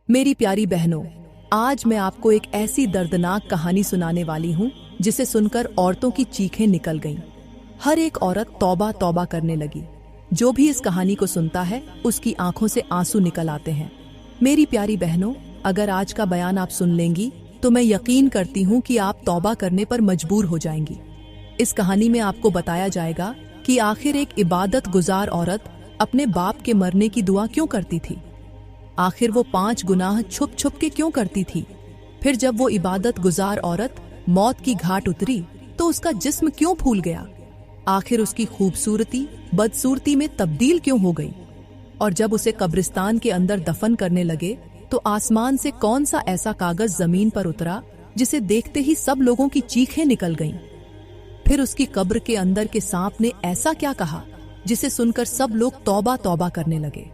मेरी प्यारी बहनों, आज मैं आपको एक ऐसी दर्दनाक कहानी सुनाने वाली हूँ जिसे सुनकर औरतों की चीखें निकल गईं। हर एक औरत तौबा तौबा करने लगी। जो भी इस कहानी को सुनता है उसकी आंखों से आंसू निकल आते हैं। मेरी प्यारी बहनों, अगर आज का बयान आप सुन लेंगी तो मैं यकीन करती हूँ कि आप तौबा करने पर मजबूर हो जाएंगी। इस कहानी में आपको बताया जाएगा कि आखिर एक इबादत गुजार औरत अपने बाप के मरने की दुआ क्यों करती थी। आखिर वो 5 गुनाह छुप छुप के क्यों करती थी। फिर जब वो इबादत गुजार औरत मौत की घाट उतरी तो उसका जिस्म क्यों फूल गया। आखिर उसकी खूबसूरती बदसूरती में तब्दील क्यों हो गई। और जब उसे कब्रिस्तान के अंदर दफन करने लगे तो आसमान से कौन सा ऐसा कागज जमीन पर उतरा जिसे देखते ही सब लोगों की चीखें निकल गईं। फिर उसकी कब्र के अंदर के सांप ने ऐसा क्या कहा जिसे सुनकर सब लोग तौबा तौबा करने लगे।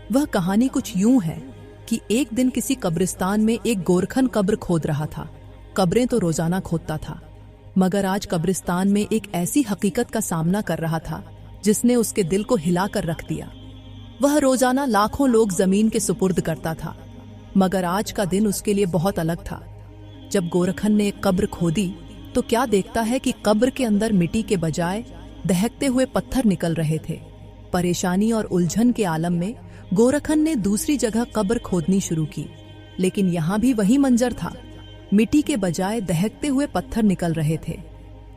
वह कहानी कुछ यूं है कि एक दिन किसी कब्रिस्तान में एक गोरखन कब्र खोद रहा था। कब्रें तो रोजाना खोदता था, मगर आज कब्रिस्तान में एक ऐसी हकीकत का सामना कर रहा था जिसने उसके दिल को हिलाकर रख दिया। वह रोजाना लाखों लोग जमीन के सुपुर्द करता था, मगर आज का दिन उसके लिए बहुत अलग था। जब गोरखन ने एक कब्र खोदी तो क्या देखता है कि कब्र के अंदर मिट्टी के बजाय दहकते हुए पत्थर निकल रहे थे। परेशानी और उलझन के आलम में गोरखन ने दूसरी जगह कब्र खोदनी शुरू की, लेकिन यहाँ भी वही मंजर था। मिट्टी के बजाय दहकते हुए पत्थर निकल रहे थे।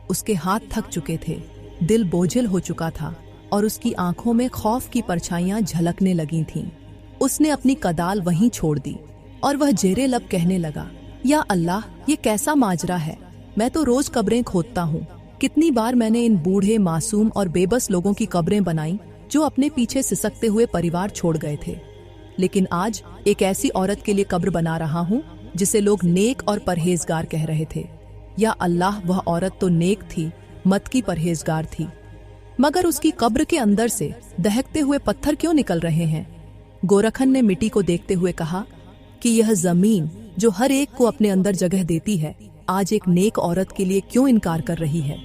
उसके हाथ थक चुके थे, दिल बोझिल हो चुका था और उसकी आंखों में खौफ की परछाइयां झलकने लगी थीं। उसने अपनी कदाल वहीं छोड़ दी और वह जेरे लब कहने लगा, या अल्लाह, ये कैसा माजरा है। मैं तो रोज कब्रें खोदता हूँ। कितनी बार मैंने इन बूढ़े मासूम और बेबस लोगों की कब्रें बनाई जो अपने पीछे सिसकते हुए परिवार छोड़ गए थे, लेकिन आज एक ऐसी औरत के लिए कब्र बना रहा हूँ जिसे लोग नेक और परहेजगार कह रहे थे। या अल्लाह, वह औरत तो नेक थी, मत की परहेजगार थी, मगर उसकी कब्र के अंदर से दहकते हुए पत्थर क्यों निकल रहे हैं। गोरखन ने मिट्टी को देखते हुए कहा कि यह जमीन जो हर एक को अपने अंदर जगह देती है, आज एक नेक औरत के लिए क्यों इनकार कर रही है।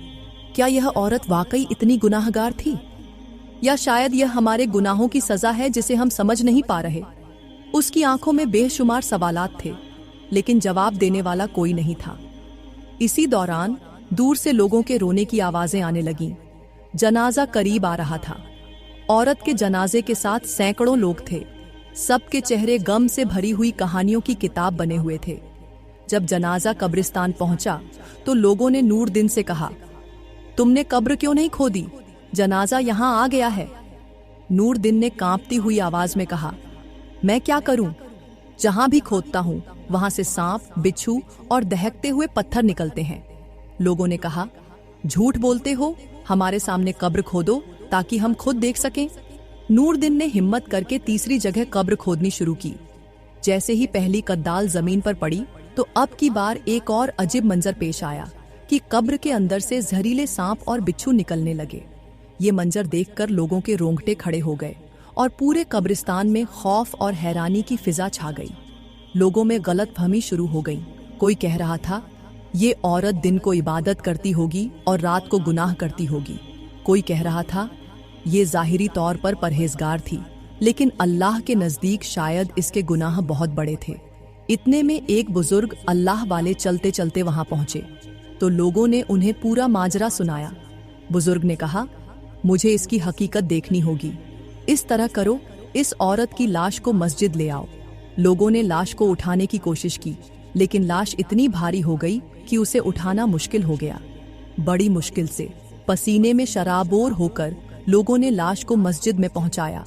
क्या यह औरत वाकई इतनी गुनाहगार थी, या शायद यह हमारे गुनाहों की सजा है जिसे हम समझ नहीं पा रहे। उसकी आंखों में बेशुमार सवालात थे, लेकिन जवाब देने वाला कोई नहीं था। इसी दौरान दूर से लोगों के रोने की आवाजें आने लगीं। जनाजा करीब आ रहा था। औरत के जनाजे के साथ सैकड़ों लोग थे। सबके चेहरे गम से भरी हुई कहानियों की किताब बने हुए थे। जब जनाजा कब्रिस्तान पहुंचा तो लोगों ने नूरदीन से कहा, तुमने कब्र क्यों नहीं खोदी, जनाजा यहाँ आ गया है। नूरदीन ने कांपती हुई आवाज में कहा, मैं क्या करूं, जहां भी खोदता हूं वहां से सांप, बिच्छू और दहकते हुए पत्थर निकलते हैं। लोगों ने कहा, झूठ बोलते हो, हमारे सामने कब्र खोदो ताकि हम खुद देख सकें। नूरदीन ने हिम्मत करके तीसरी जगह कब्र खोदनी शुरू की। जैसे ही पहली कद्दाल जमीन पर पड़ी तो अब की बार एक और अजीब मंजर पेश आया कि कब्र के अंदर से जहरीले सांप और बिच्छू निकलने लगे। ये मंजर देखकर लोगों के रोंगटे खड़े हो गए और पूरे कब्रिस्तान में खौफ और हैरानी की फिजा छा गई। लोगों में गलतफहमी शुरू हो गई। कोई कह रहा था, ये औरत दिन को इबादत करती होगी और रात को गुनाह करती होगी। कोई कह रहा था, ये जाहिरी तौर पर परहेजगार थी, लेकिन अल्लाह के नजदीक शायद इसके गुनाह बहुत बड़े थे। इतने में एक बुजुर्ग अल्लाह वाले चलते चलते वहां पहुंचे तो लोगों ने उन्हें पूरा माजरा सुनाया। बुजुर्ग ने कहा, मुझे इसकी हकीकत देखनी होगी। इस तरह करो, इस औरत की लाश को मस्जिद ले आओ। लोगों ने लाश को उठाने की कोशिश की, लेकिन लाश इतनी भारी हो गई कि उसे उठाना मुश्किल हो गया। बड़ी मुश्किल से पसीने में शराबोर होकर लोगों ने लाश को मस्जिद में पहुंचाया।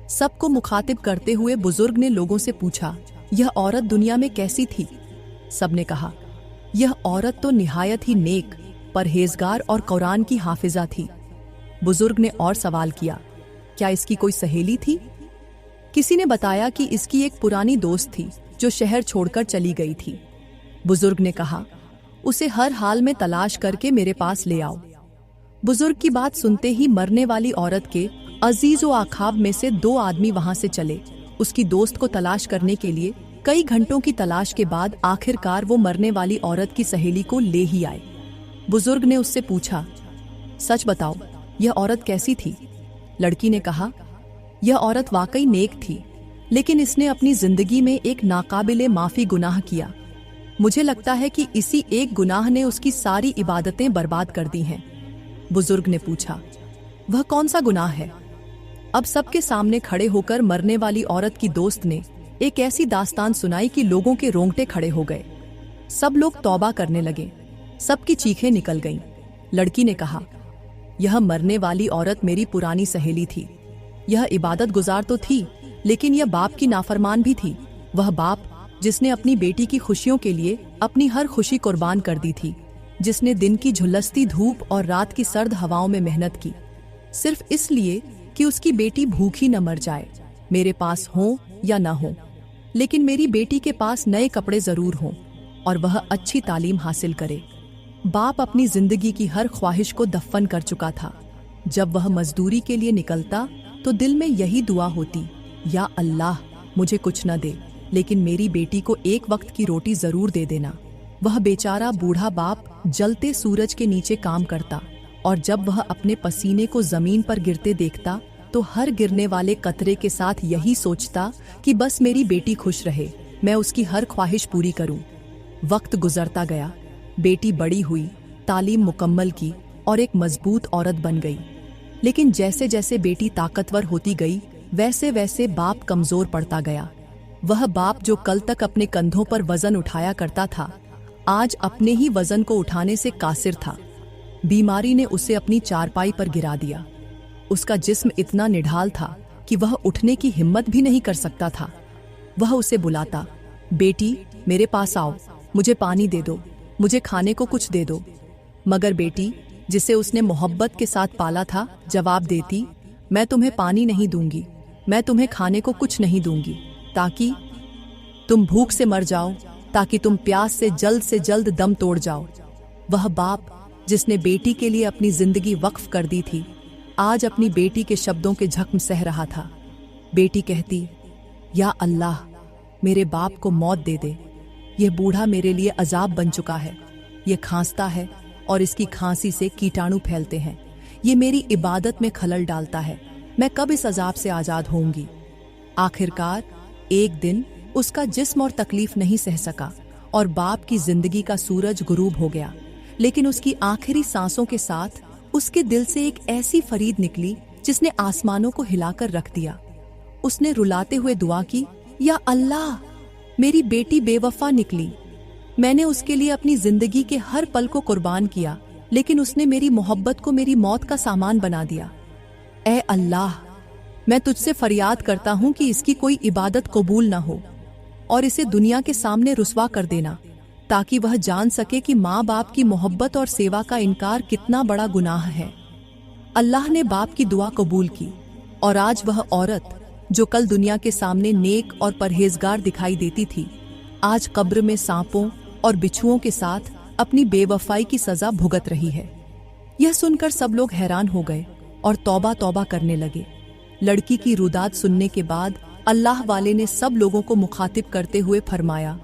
सबको मुखातिब करते हुए बुजुर्ग ने लोगों से पूछा, यह औरत दुनिया में कैसी थी। सबने कहा, यह औरत तो निहायत ही नेक, परहेजगार और कुरान की हाफिजा थी। बुजुर्ग ने और सवाल किया, क्या इसकी कोई सहेली थी। किसी ने बताया कि इसकी एक पुरानी दोस्त थी जो शहर छोड़कर चली गई थी। बुजुर्ग ने कहा, उसे हर हाल में तलाश करके मेरे पास ले आओ। बुजुर्ग की बात सुनते ही मरने वाली औरत के अजीज व आखाब में से 2 आदमी वहां से चले। उसकी दोस्त को तलाश करने के लिए कई घंटों की तलाश के बाद आखिरकार वो मरने वाली औरत की सहेली को ले ही आए। बुजुर्ग ने उससे पूछा, सच बताओ, यह औरत कैसी थी। लड़की ने कहा, यह औरत वाकई नेक थी, लेकिन इसने अपनी जिंदगी में एक नाकाबिले माफी गुनाह किया। मुझे लगता है कि इसी एक गुनाह ने उसकी सारी इबादतें बर्बाद कर दी हैं। बुजुर्ग ने पूछा, वह कौन सा गुनाह है? अब सबके सामने खड़े होकर मरने वाली औरत की दोस्त ने एक ऐसी दास्तान सुनाई कि लोगों के रोंगटे खड़े हो गए। सब लोग तौबा करने लगे, सबकी चीखें निकल गईं। लड़की ने कहा, यह मरने वाली औरत मेरी पुरानी सहेली थी। यह इबादत गुजार तो थी, लेकिन यह बाप की नाफरमान भी थी। वह बाप जिसने अपनी बेटी की खुशियों के लिए अपनी हर खुशी कुर्बान कर दी थी, जिसने दिन की झुलसती धूप और रात की सर्द हवाओं में मेहनत की, सिर्फ इसलिए कि उसकी बेटी भूखी न मर जाए, मेरे पास हो या न हो, लेकिन मेरी बेटी के पास नए कपड़े जरूर हों और वह अच्छी तालीम हासिल करे। बाप अपनी जिंदगी की हर ख्वाहिश को दफन कर चुका था। जब वह मजदूरी के लिए निकलता तो दिल में यही दुआ होती, या अल्लाह मुझे कुछ न दे, लेकिन मेरी बेटी को एक वक्त की रोटी जरूर दे देना। वह बेचारा बूढ़ा बाप जलते सूरज के नीचे काम करता, और जब वह अपने पसीने को जमीन पर गिरते देखता तो हर गिरने वाले कतरे के साथ यही सोचता कि बस मेरी बेटी खुश रहे, मैं उसकी हर ख्वाहिश पूरी करूं। वक्त गुजरता गया, बेटी बड़ी हुई, तालीम मुकम्मल की और एक मजबूत औरत बन गई। लेकिन जैसे जैसे बेटी ताकतवर होती गई, वैसे वैसे बाप कमजोर पड़ता गया। वह बाप जो कल तक अपने कंधों पर वजन उठाया करता था, आज अपने ही वजन को उठाने से कासिर था। बीमारी ने उसे अपनी चारपाई पर गिरा दिया। उसका जिस्म इतना निढाल था कि वह उठने की हिम्मत भी नहीं कर सकता था। वह उसे बुलाता, बेटी मेरे पास आओ, मुझे पानी दे दो, मुझे खाने को कुछ दे दो। मगर बेटी, जिसे उसने मोहब्बत के साथ पाला था, जवाब देती, मैं तुम्हें पानी नहीं दूंगी, मैं तुम्हें खाने को कुछ नहीं दूंगी, ताकि तुम भूख से मर जाओ, ताकि तुम प्यास से जल्द दम तोड़ जाओ। वह बाप जिसने बेटी के लिए अपनी जिंदगी वक्फ कर दी थी, आज अपनी बेटी के शब्दों के जख्म सह रहा था। बेटी कहती, या अल्लाह मेरे बाप को मौत दे दे, यह बूढ़ा मेरे लिए अजाब बन चुका है। यह खांसता है और इसकी खांसी से कीटाणु फैलते हैं। ये मेरी इबादत में खलल डालता है। मैं कब इस अजाब से आजाद होऊंगी? आखिरकार एक दिन उसका जिस्म और तकलीफ नहीं सह सका और बाप की जिंदगी का सूरज गुरूब हो गया। लेकिन उसकी आखिरी सांसों के साथ उसके दिल से एक ऐसी फरीद निकली जिसने आसमानों को हिलाकर रख दिया। उसने रुलाते हुए दुआ की, या अल्लाह मेरी बेटी बेवफा निकली। मैंने उसके लिए अपनी जिंदगी के हर पल को कुर्बान किया, लेकिन उसने मेरी मोहब्बत को मेरी मौत का सामान बना दिया। ऐ अल्लाह, मैं तुझसे फरियाद करता हूं कि इसकी कोई इबादत कबूल ना हो और इसे दुनिया के सामने रुस्वा कर देना, ताकि वह जान सके कि माँ बाप की मोहब्बत और सेवा का इनकार कितना बड़ा गुनाह है। अल्लाह ने बाप की दुआ कबूल की और आज वह औरत जो कल दुनिया के सामने नेक और परहेजगार दिखाई देती थी, आज कब्र में सांपों और बिच्छुओं के साथ अपनी बेवफाई की सजा भुगत रही है। यह सुनकर सब लोग हैरान हो गए और तौबा तौबा करने लगे। लड़की की रुदाद सुनने के बाद अल्लाह वाले ने सब लोगों को मुखातिब करते हुए फरमाया,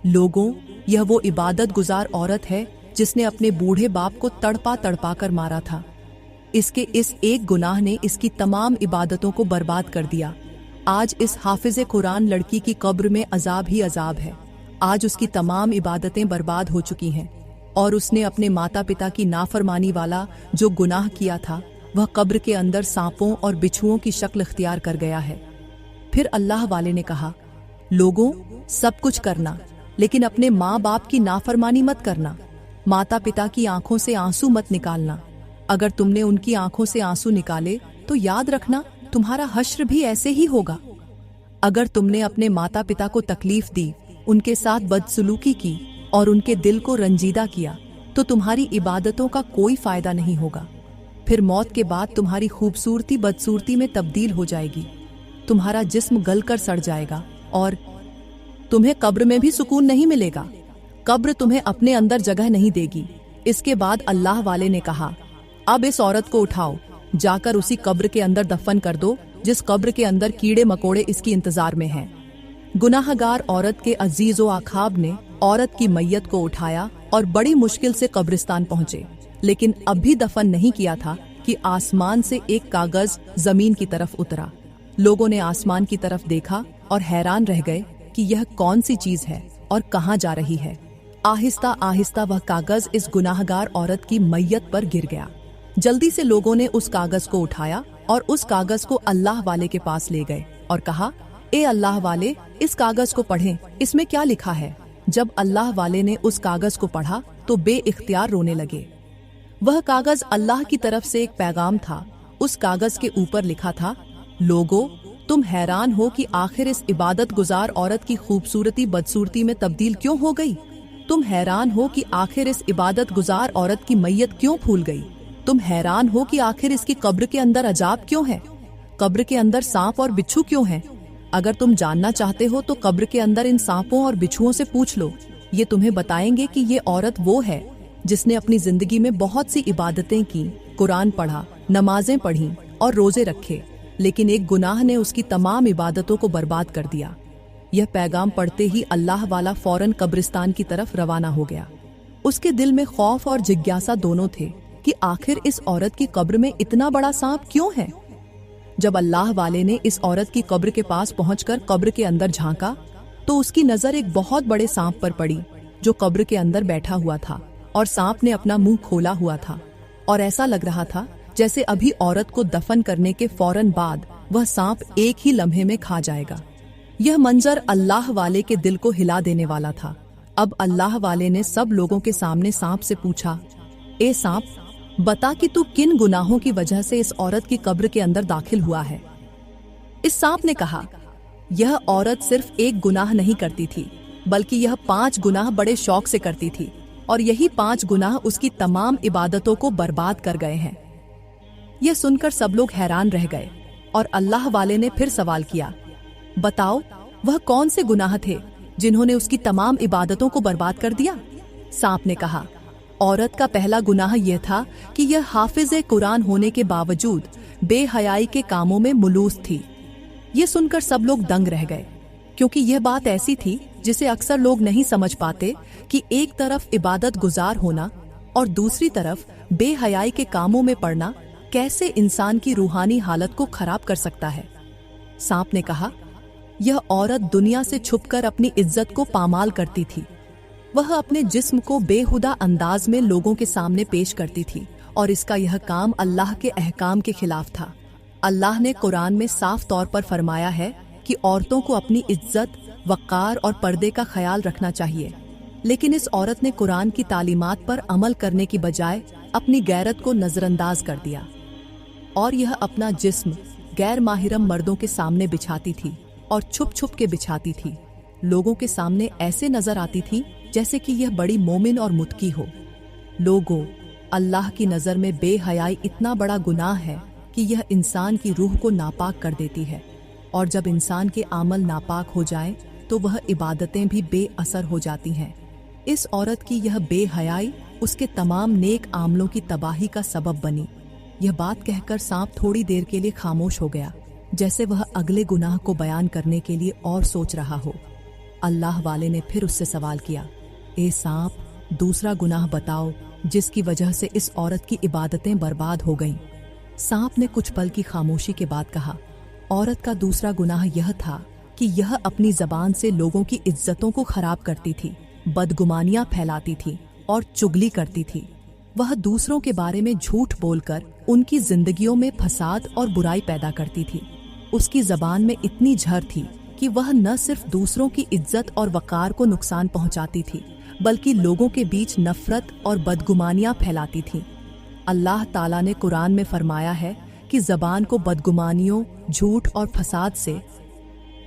लोगों, यह वो इबादत गुजार औरत है जिसने अपने बूढ़े बाप को तड़पा तड़पा कर मारा था। इसके इस एक गुनाह ने इसकी तमाम इबादतों को बर्बाद कर दिया। आज इस हाफिज़े कुरान लड़की की कब्र में अजाब ही अजाब है। आज उसकी तमाम इबादतें बर्बाद हो चुकी हैं और उसने अपने माता पिता की नाफरमानी वाला जो गुनाह किया था, वह कब्र के अंदर सांपों और बिच्छुओं की शक्ल इख्तियार कर गया है। फिर अल्लाह वाले ने कहा, लोगों, सब कुछ करना, लेकिन अपने माँ बाप की नाफरमानी मत करना। माता पिता की आंखों से आंसू मत निकालना। अगर तुमने उनकी आंखों से आंसू निकाले तो याद रखना तुम्हारा हश्र भी ऐसे ही होगा। अगर तुमने अपने माता पिता को तकलीफ दी, उनके साथ बदसलूकी की और उनके दिल को रंजीदा किया, तो तुम्हारी इबादतों का कोई फायदा नहीं होगा। फिर मौत के बाद तुम्हारी खूबसूरती बदसूरती में तब्दील हो जाएगी, तुम्हारा जिस्म गल कर सड़ जाएगा और तुम्हें कब्र में भी सुकून नहीं मिलेगा। कब्र तुम्हें अपने अंदर जगह नहीं देगी। इसके बाद अल्लाह वाले ने कहा, अब इस औरत को उठाओ, जाकर उसी कब्र के अंदर दफन कर दो जिस कब्र के अंदर कीड़े मकोड़े इसकी इंतजार में हैं। गुनाहगार औरत के अजीज व आखाब ने औरत की मैयत को उठाया और बड़ी मुश्किल से कब्रिस्तान पहुंचे, लेकिन अब भी दफन नहीं किया था कि आसमान से एक कागज जमीन की तरफ उतरा। लोगों ने आसमान की तरफ देखा और हैरान रह गए कि यह कौन सी चीज है और कहाँ जा रही है। आहिस्ता आहिस्ता वह कागज इस गुनाहगार औरत की मैयत पर गिर गया। जल्दी से लोगों ने उस कागज को उठाया और उस कागज को अल्लाह वाले के पास ले गए और कहा, ए अल्लाह वाले, इस कागज को पढ़ें, इसमें क्या लिखा है। जब अल्लाह वाले ने उस कागज को पढ़ा तो बेइख्तियार रोने लगे। वह कागज अल्लाह की तरफ से एक पैगाम था। उस कागज के ऊपर लिखा था, लोगो, तुम हैरान हो कि आखिर इस इबादत गुजार औरत की खूबसूरती बदसूरती में तब्दील क्यों हो गई। तुम हैरान हो कि आखिर इस इबादत गुजार औरत की मैयत क्यों फूल गई। तुम हैरान हो कि आखिर इसकी कब्र के अंदर अजाब क्यों है। कब्र के अंदर सांप और बिच्छू क्यों हैं? अगर तुम जानना चाहते हो तो कब्र के अंदर इन सांपों और बिच्छुओं से पूछ लो। ये तुम्हें बताएंगे कि ये औरत वो है जिसने अपनी जिंदगी में बहुत सी इबादतें की, कुरान पढ़ा, नमाजें पढ़ी और रोजे रखे, लेकिन एक गुनाह ने उसकी तमाम इबादतों को बर्बाद कर दिया। यह पैगाम पढ़ते ही अल्लाह वाला फौरन कब्रिस्तान की तरफ रवाना हो गया। उसके दिल में खौफ और जिज्ञासा दोनों थे कि आखिर इस औरत की कब्र में इतना बड़ा सांप क्यों है। जब अल्लाह वाले ने इस औरत की कब्र के पास पहुंचकर कब्र के अंदर झांका तो उसकी नजर एक बहुत बड़े सांप पर पड़ी जो कब्र के अंदर बैठा हुआ था, और सांप ने अपना मुंह खोला हुआ था और ऐसा लग रहा था जैसे अभी औरत को दफन करने के फौरन बाद वह सांप एक ही लम्हे में खा जाएगा। यह मंजर अल्लाह वाले के दिल को हिला देने वाला था। अब अल्लाह वाले ने सब लोगों के सामने सांप से पूछा, ए सांप, बता कि तू किन गुनाहों की वजह से इस औरत की कब्र के अंदर दाखिल हुआ है। इस सांप ने कहा, यह औरत सिर्फ एक गुनाह नहीं करती थी, बल्कि यह 5 गुनाह बड़े शौक से करती थी, और यही 5 गुनाह उसकी तमाम इबादतों को बर्बाद कर गए हैं। यह सुनकर सब लोग हैरान रह गए और अल्लाह वाले ने फिर सवाल किया, बताओ वह कौन से गुनाह थे जिन्होंने उसकी तमाम इबादतों को बर्बाद कर दिया। सांप ने कहा, औरत का पहला गुनाह यह था कि यह हाफिज़े कुरान होने के बावजूद बेहयाई के कामों में मुलूस थी। ये सुनकर सब लोग दंग रह गए, क्योंकि यह बात ऐसी थी जिसे अक्सर लोग नहीं समझ पाते कि एक तरफ इबादत गुजार होना और दूसरी तरफ बेहयाई के कामों में पड़ना कैसे इंसान की रूहानी हालत को खराब कर सकता है। सांप ने कहा, यह औरत दुनिया से छुपकर अपनी इज्जत को पामाल करती थी। वह अपने जिस्म को बेहुदा अंदाज में लोगों के सामने पेश करती थी, और इसका यह काम अल्लाह के अहकाम के खिलाफ था। अल्लाह ने कुरान में साफ तौर पर फरमाया है कि औरतों को अपनी इज्जत, वक़ार और पर्दे का ख्याल रखना चाहिए, लेकिन इस औरत ने कुरान की तालीमात पर अमल करने की बजाय अपनी गैरत को नजरअंदाज कर दिया, और यह अपना जिस्म गैर माहिरम मर्दों के सामने बिछाती थी और छुप छुप के बिछाती थी। लोगों के सामने ऐसे नजर आती थी जैसे कि यह बड़ी मोमिन और मुत्की हो। लोगों, अल्लाह की नज़र में बेहयाई इतना बड़ा गुनाह है कि यह इंसान की रूह को नापाक कर देती है, और जब इंसान के आमल नापाक हो जाएं तो वह इबादतें भी बेअसर हो जाती हैं। इस औरत की यह बेहयाई उसके तमाम नेक आमलों की तबाही का सबब बनी। यह बात कहकर सांप थोड़ी देर के लिए खामोश हो गया, जैसे वह अगले गुनाह को बयान करने के लिए और सोच रहा हो। अल्लाह वाले ने फिर उससे सवाल किया, ए सांप, दूसरा गुनाह बताओ जिसकी वजह से इस औरत की इबादतें बर्बाद हो गईं। सांप ने कुछ पल की खामोशी के बाद कहा, औरत का दूसरा गुनाह यह था कि यह अपनी जबान से लोगों की इज्जतों को खराब करती थी, बदगुमानियां फैलाती थी और चुगली करती थी। वह दूसरों के बारे में झूठ बोलकर उनकी जिंदगियों में फसाद और बुराई पैदा करती थी। उसकी जबान में इतनी झर थी कि वह न सिर्फ दूसरों की इज्जत और वक़ार को नुकसान पहुंचाती थी, बल्कि लोगों के बीच नफरत और बदगुमानियां फैलाती थी। अल्लाह ताला ने कुरान में फरमाया है कि जबान को बदगुमानियों, झूठ और फसाद से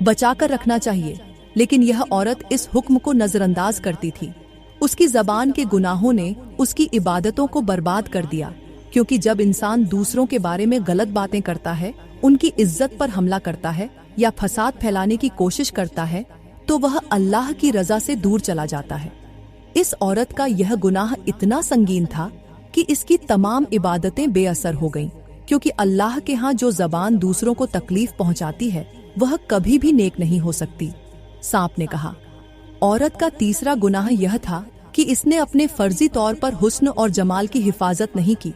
बचाकर रखना चाहिए, लेकिन यह औरत इस हुक्म को नजरअंदाज करती थी। उसकी जबान के गुनाहों ने उसकी इबादतों को बर्बाद कर दिया, क्योंकि जब इंसान दूसरों के बारे में गलत बातें करता है, उनकी इज्जत पर हमला करता है या फसाद फैलाने की कोशिश करता है, तो वह अल्लाह की रजा से दूर चला जाता है। इस औरत का यह गुनाह इतना संगीन था कि इसकी तमाम इबादतें बेअसर हो गईं, क्योंकि अल्लाह के यहाँ जो जबान दूसरों को तकलीफ पहुंचाती है वह कभी भी नेक नहीं हो सकती। सांप ने कहा, औरत का तीसरा गुनाह यह था कि इसने अपने फर्जी तौर पर हुस्न और जमाल की हिफाजत नहीं की।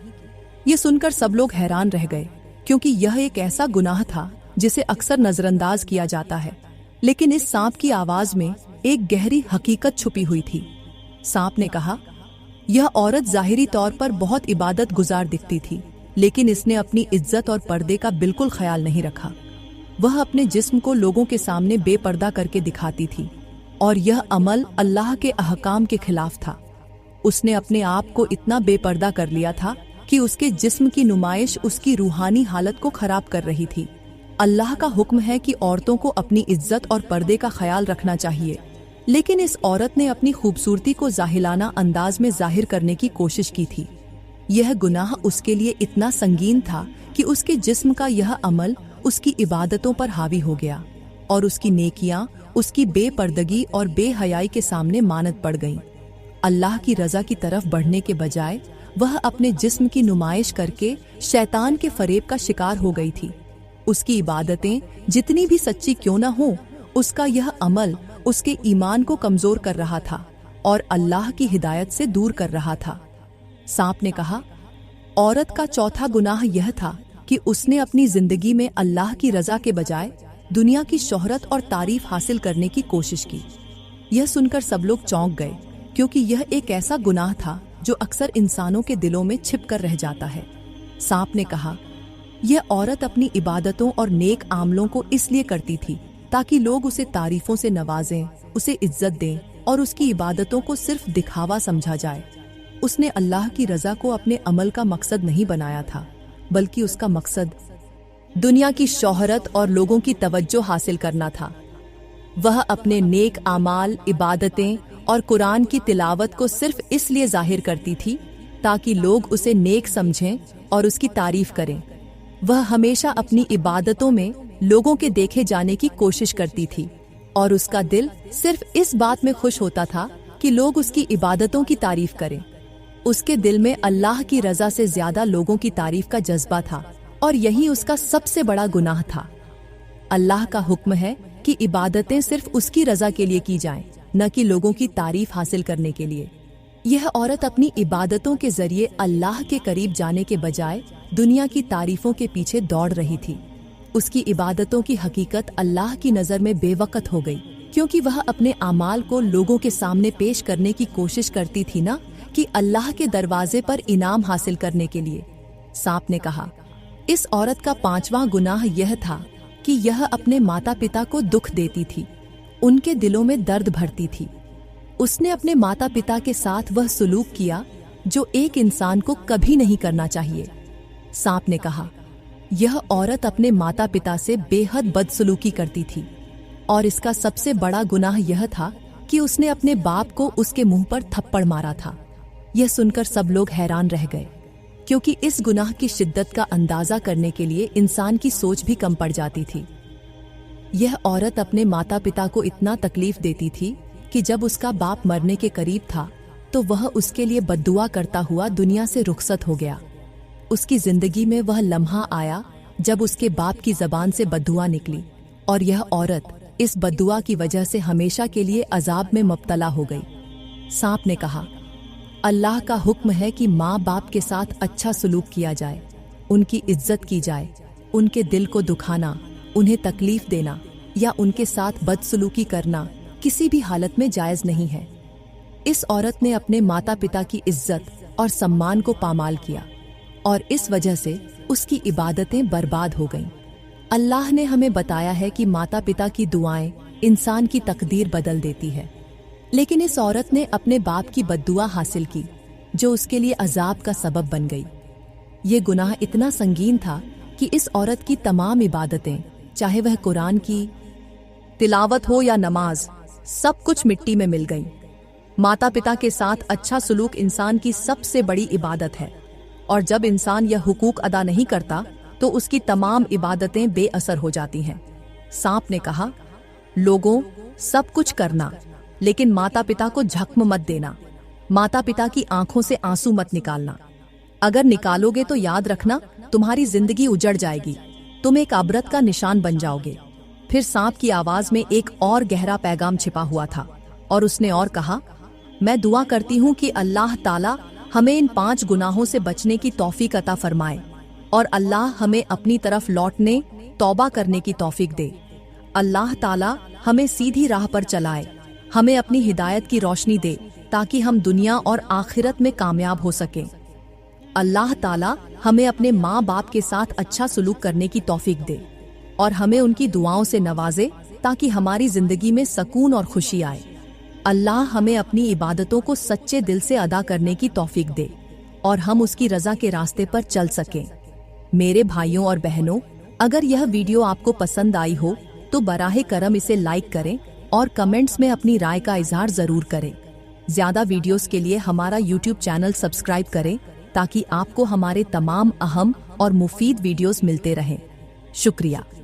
ये सुनकर सब लोग हैरान रह गए, क्योंकि यह एक ऐसा गुनाह था जिसे अक्सर नजरअंदाज किया जाता है। लेकिन इस सांप की आवाज में एक गहरी हकीकत छुपी हुई थी। सांप ने कहा, यह औरत ज़ाहिरी तौर पर बहुत इबादत गुजार दिखती थी, लेकिन इसने अपनी इज्जत और पर्दे का बिल्कुल ख्याल नहीं रखा। वह अपने जिस्म को लोगों के सामने बेपर्दा करके दिखाती थी, और यह अमल अल्लाह के अहकाम के खिलाफ था। उसने अपने आप को इतना बेपर्दा कर लिया था कि उसके जिस्म की नुमाइश उसकी रूहानी हालत को खराब कर रही थी। अल्लाह का हुक्म है कि औरतों को अपनी इज्जत और पर्दे का ख्याल रखना चाहिए, लेकिन इस औरत ने अपनी खूबसूरती को जाहिलाना अंदाज में जाहिर करने की कोशिश की थी। यह गुनाह उसके लिए इतना संगीन था कि उसके जिस्म का यह अमल उसकी इबादतों पर हावी हो गया, और उसकी नेकियां उसकी बेपर्दगी और बेहयाई के सामने मानद पड़ गईं। अल्लाह की रज़ा की तरफ बढ़ने के बजाय वह अपने जिस्म की नुमाइश करके शैतान के फरेब का शिकार हो गई थी। उसकी इबादतें जितनी भी सच्ची क्यों न हो, उसका यह अमल उसके ईमान को कमजोर कर रहा था और अल्लाह की हिदायत से दूर कर रहा था। सांप ने कहा, औरत का चौथा गुनाह यह था कि उसने अपनी जिंदगी में अल्लाह की रज़ा के बजाय दुनिया की शोहरत और तारीफ हासिल करने की कोशिश की। यह सुनकर सब लोग चौंक गए, क्योंकि यह एक ऐसा गुनाह था जो अक्सर इंसानों के दिलों में छिप कर रह जाता है। सांप ने कहा, यह औरत अपनी इबादतों और नेक आमलों को इसलिए करती थी ताकि लोग उसे तारीफों से नवाजें, उसे इज्जत दें और उसकी इबादतों को सिर्फ दिखावा समझा जाए। उसने अल्लाह की रज़ा को अपने अमल का मकसद नहीं बनाया था, बल्कि उसका मकसद दुनिया की शोहरत और लोगों की तवज्जो हासिल करना था। वह अपने नेक आमाल, इबादतें और कुरान की तिलावत को सिर्फ इसलिए जाहिर करती थी ताकि लोग उसे नेक समझें और उसकी तारीफ करें। वह हमेशा अपनी इबादतों में लोगों के देखे जाने की कोशिश करती थी, और उसका दिल सिर्फ इस बात में खुश होता था कि लोग उसकी इबादतों की तारीफ करें। उसके दिल में अल्लाह की रज़ा से ज्यादा लोगों की तारीफ का जज्बा था, और यही उसका सबसे बड़ा गुनाह था। अल्लाह का हुक्म है कि इबादतें सिर्फ उसकी रज़ा के लिए की जाएं, न कि लोगों की तारीफ हासिल करने के लिए। यह औरत अपनी इबादतों के जरिए अल्लाह के करीब जाने के बजाय दुनिया की तारीफों के पीछे दौड़ रही थी। उसकी इबादतों की हकीकत अल्लाह की नज़र में बेवकत हो गई, क्योंकि वह अपने आमाल को लोगों के सामने पेश करने की कोशिश करती थी ना कि अल्लाह के दरवाजे पर इनाम हासिल करने के लिए। सांप ने कहा, इस औरत का पांचवा गुनाह यह था कि यह अपने माता पिता को दुख देती थी, उनके दिलों में दर्द भरती थी। उसने अपने माता पिता के साथ वह सुलूक किया जो एक इंसान को कभी नहीं करना चाहिए। सांप ने कहा, यह औरत अपने माता पिता से बेहद बदसलूकी करती थी, और इसका सबसे बड़ा गुनाह यह था कि उसने अपने बाप को उसके मुंह पर थप्पड़ मारा था। यह सुनकर सब लोग हैरान रह गए, क्योंकि इस गुनाह की शिद्दत का अंदाजा करने के लिए इंसान की सोच भी कम पड़ जाती थी। यह औरत अपने माता पिता को इतना तकलीफ देती थी कि जब उसका बाप मरने के करीब था तो वह उसके लिए बद्दुआ करता हुआ दुनिया से रुखसत हो गया। उसकी जिंदगी में वह लम्हा आया जब उसके बाप की जबान से बद्दुआ निकली, और यह औरत इस बद्दुआ की वजह से हमेशा के लिए अजाब में मुब्तला हो गई। सांप ने कहा, अल्लाह का हुक्म है कि माँ बाप के साथ अच्छा सलूक किया जाए, उनकी इज्जत की जाए। उनके दिल को दुखाना, उन्हें तकलीफ देना या उनके साथ बदसलूकी करना किसी भी हालत में जायज नहीं है। इस औरत ने अपने माता पिता की इज्जत और सम्मान को पामाल किया, और इस वजह से उसकी इबादतें बर्बाद हो गईं। अल्लाह ने हमें बताया है कि माता पिता की दुआएं इंसान की तकदीर बदल देती है, लेकिन इस औरत ने अपने बाप की बद्दुआ हासिल की जो उसके लिए अजाब का सबब बन गई। ये गुनाह इतना संगीन था कि इस औरत की तमाम इबादतें, चाहे वह कुरान की तिलावत हो या नमाज, सब कुछ मिट्टी में मिल गईं। माता पिता के साथ अच्छा सलूक इंसान की सबसे बड़ी इबादत है, और जब इंसान यह हुकूक अदा नहीं करता तो उसकी तमाम इबादतें बेअसर हो जाती हैं। सांप ने कहा, लोगों, सब कुछ करना, लेकिन माता पिता को झक्म मत देना। माता पिता की आंखों से आंसू मत निकालना। अगर निकालोगे तो याद रखना, तुम्हारी जिंदगी उजड़ जाएगी, तुम एक अबरत का निशान बन जाओगे। फिर सांप की आवाज में एक और गहरा पैगाम छिपा हुआ था, और उसने और कहा, मैं दुआ करती हूँ कि अल्लाह ताला हमें इन 5 गुनाहों से बचने की तौफीक अता फरमाए, और अल्लाह हमें अपनी तरफ लौटने, तौबा करने की तौफीक दे। अल्लाह ताला हमें सीधी राह पर चलाए, हमें अपनी हिदायत की रोशनी दे ताकि हम दुनिया और आखिरत में कामयाब हो सकें। अल्लाह ताला हमें अपने माँ बाप के साथ अच्छा सलूक करने की तौफीक दे और हमें उनकी दुआओं से नवाजे ताकि हमारी जिंदगी में सुकून और खुशी आए। अल्लाह हमें अपनी इबादतों को सच्चे दिल से अदा करने की तौफीक दे और हम उसकी रज़ा के रास्ते पर चल सकें। मेरे भाइयों और बहनों, अगर यह वीडियो आपको पसंद आई हो तो बराहे करम इसे लाइक करें और कमेंट्स में अपनी राय का इजहार ज़रूर करें। ज़्यादा वीडियोस के लिए हमारा YouTube चैनल सब्सक्राइब करें ताकि आपको हमारे तमाम अहम और मुफीद वीडियोस मिलते रहें। शुक्रिया।